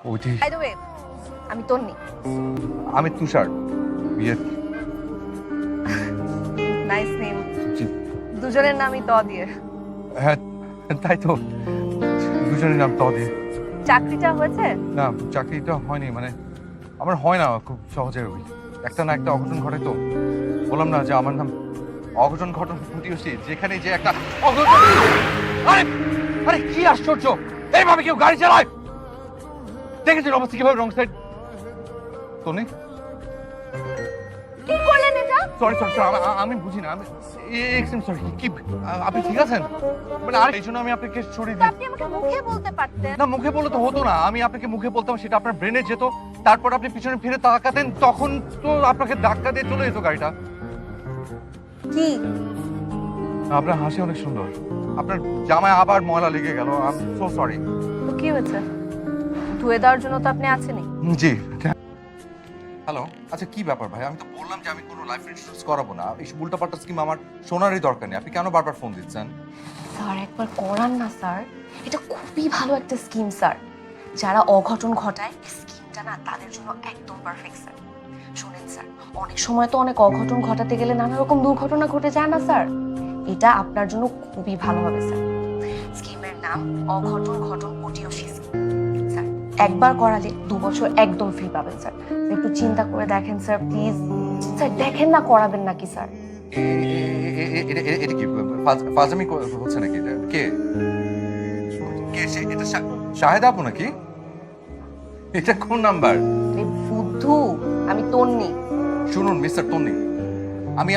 ওইটাই। By the way, আমি তন্নি। আমি তুষার। বিয়ে। Nice name. জি। দুজনের নামই ত দিয়ে। হ্যাঁ, তাই তো, দুজনের নাম ত দিয়ে। চাকরিটা হয়েছে? না, চাকরিটা হয়নি, মানে আমার হয় না খুব সহজে। ওই একটা না একটা অঘটন ঘটে তো। বললাম না যে আমার নাম অঘটন ঘটন ঘটিয়েছি, যেখানে যে একটা অঘটন। আরে আরে কি আশ্চর্য, এইভাবে কেউ গাড়ি চালায়? দেখেছেন অবস্থা কিভাবে রং সাইড। তোনে কি করলেন এটা? সরি সরি সরি, আমি বুঝি না। আমি এক্সট্রিম সরি। কি আপনি ঠিক আছেন? মানে আর এই জন্য আমি আপনাকে সরিয়ে দিই। আপনি আমাকে মুখে বলতে পারতেন। না, মুখে বললে তো হতো না। আমি আপনাকে মুখে বলতাম, সেটা আপনার ব্রেনে যেত। তারপর আপনি পিছনে ফিরে তাকাতেন, তখন তো আপনাকে ধাক্কা দিয়ে চলে যেত গাড়িটা। কি? আপনার হাসি অনেক সুন্দর। আপনার জামায় আবার ময়লা লেগে গেল। I am so sorry. তো কি হয়েছে? ধুয়ে দেওয়ার জন্য তো আপনি আছেনই। জি। হ্যালো, আচ্ছা কি ব্যাপার ভাই? আমি তো বললাম যে আমি কোনো লাইফ ইন্স্যুরেন্স করাবো না। এই উল্টাপাল্টা স্কিম আমার শোনারই দরকার নেই। আপনি কেন বারবার ফোন দিচ্ছেন? স্যার একবার করান না স্যার, এটা খুবই ভালো একটা স্কিম স্যার। যারা অঘটন ঘটায় স্কিমটা না তাদের জন্য একদম পারফেক্ট স্যার। শুনেন স্যার, অনেক সময় তো অনেক অঘটন ঘটাতে গেলে নানা রকম দুর্ঘটনা ঘটে যায় না স্যার? এটা আপনার জন্য খুবই ভালো হবে স্যার। স্কিমের নাম অঘটন ঘটন পটিয়সী স্কিম স্যার। একবার করালে 2 বছর একদম ফ্রি পাবেন স্যার। একটু চিন্তা করে দেখেন স্যার প্লিজ। স্যার দেখেন না, করাবেন নাকি স্যার? এটা কি ফাজলামি হচ্ছে নাকি? কে কে সে? এটা শাহেদা আপু নাকি? এটা কোন নাম্বার? আরে বুদ্ধু, আমি তন্নি। শুনুন মিস্টার তন্নি, আমি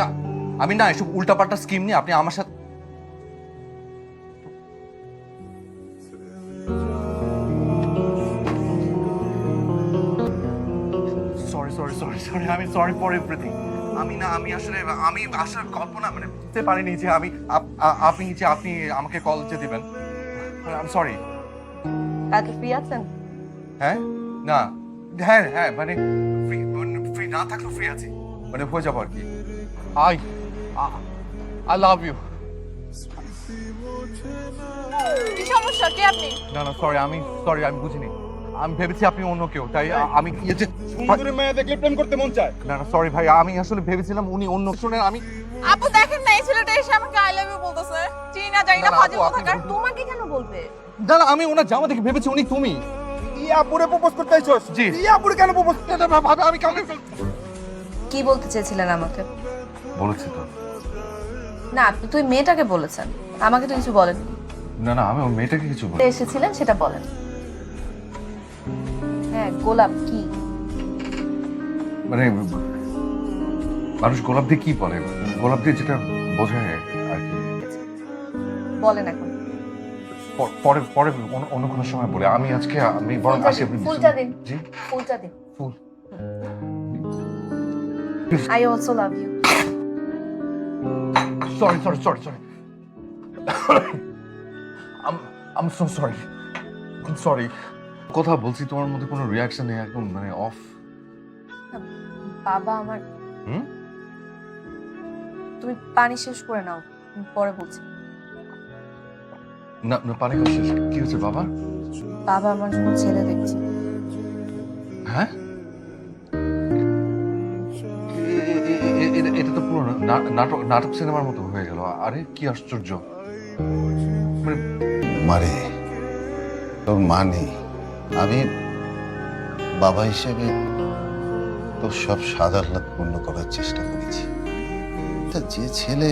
আমি না এসব উল্টাপাল্টা স্কিম নিয়ে আপনি আমার সাথে। সরি সরি সরি সরি, আমি সরি ফর এভরিথিং। আমি আসলে কল্পনা মানে বুঝতে পারিনি যে আপনি আমাকে কল যে দিবেন। I am sorry. কালকে ফ্রি আছেন? হ্যাঁ, না, হ্যাঁ হ্যাঁ, মানে ফ্রি না থাকলেও ফ্রি আছি, মানে হয়ে যাবো আর কি। I I love you. কি সমস্যা? কে আপনি? না না সরি, আমি বুঝিনি। আমি ভেবেছি আপনি অন্য কেউ, তাই আমি যে সুন্দরী মেয়ে দেখলে প্রেম করতে মন চায়। না না সরি ভাই, আমি আসলে ভেবেছিলাম উনি অন্য। শুনেন, আমি আপু দেখেন না, এই ছেলেটা এসে আমাকে আই লাভ ইউ বলতেছে। চিনি না জানি না, না, না, ফাজিল আপু, আপনি কোথাকার। তোমাকে কেন বলবে? না না, আমি ওনার জামা দেখে ভেবেছি উনি তুমি। ইয়া পুরে প্রপোজ করতে আইছস? জি। ইয়া পুরে কেন প্রপোজ? ভাবে আমি কামড়ে কি বলতে চেয়েছিলেন আমাকে? বলেছি তো। না, আপনি তো ওই মেয়েটাকে বলেছেন, আমাকে তো কিছু বলেন। না না, আমি ওই মেয়েটাকে কিছু বলি। এসেছিলেন সেটা বলেন। হ্যাঁ, গোলাপ কি? মানে মানুষ গোলাপ দিয়ে কি বলে? গোলাপ দিয়ে যেটা বোঝায় আর কি। বলেন এখন। পরে পরে অন্য কোনো সময় বলে। আমি বরং আসি। আপনি ফুলটা দিন। জি। ফুলটা দিন। ফুল। I also love you. Sorry sorry sorry sorry, I'm so sorry sorry. কথা বলছি, তোমার মধ্যে কোনো রিয়াকশন নেই, একদম মানে অফ। বাবা আমার। হুম? তুমি পানি শেষ করে নাও, আমি পরে বলছি। না না, পানি খাওয়া শেষ। কি হচ্ছে বাবা? বাবা আমার জন্য ছেলে দেখছে। হ্যাঁ, এটা তো পুরো নাটক সিনেমার মতো হয়ে গেল। আরে কি আশ্চর্য। মানে মারে, তোর মা নেই, আমি বাবা হিসেবে তোর সব সাধারণ পূর্ণ করার চেষ্টা করেছি। তা যে ছেলে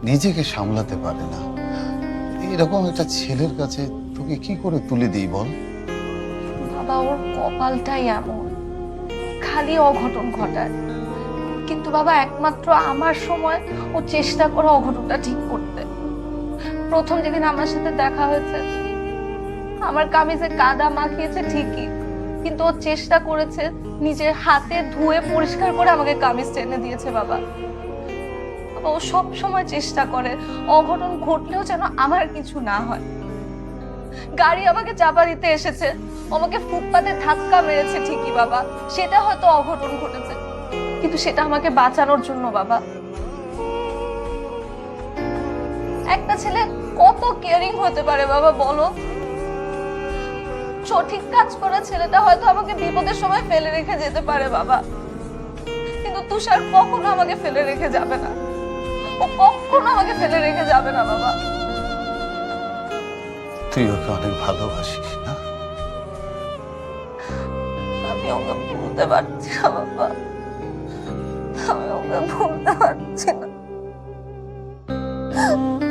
নিজেকে সামলাতে পারে না, এরকম একটা ছেলের কাছে তোকে কি করে তুলে দিই বল? বাবা ওর কপালটাই এমন, খালি অঘটন ঘটায়। কিন্তু বাবা একমাত্র আমার সময় ও চেষ্টা করে অঘটনটা ঠিক করতে। প্রথম যেদিন আমার সাথে দেখা হয়েছে, আমার কামিজে কাদা মাখিয়েছে ঠিকই, কিন্তু ও চেষ্টা করেছে নিজের হাতে ধুয়ে পরিষ্কার করে আমাকে কামিজ টেনে দিয়েছে। বাবা ও সব সময় চেষ্টা করে অঘটন ঘটলেও যেন আমার কিছু না হয়। গাড়ি আমাকে চাপা দিতে এসেছে, আমাকে ফুটপাতে ধাক্কা মেরেছে ঠিকই বাবা, সেটা হয়তো অঘটন ঘটেছে, কিন্তু সেটা আমাকে বাঁচানোর জন্য। বাবা একটা ছেলে কত কেয়ারিং হতে পারে বাবা বলো? সঠিক কাজ করা ছেলেটা হয়তো আমাকে বিপদের সময় ফেলে রেখে যেতে পারে বাবা, কিন্তু তুষার কখনো আমাকে ফেলে রেখে যাবে না। ও কখনো আমাকে ফেলে রেখে যাবে না বাবা। তুই ওকে অনেক ভালোবাসিস না? আমি ওকে ভুলতে পারছি না বাবা, আমি ওকে ভুলতে পারছি না।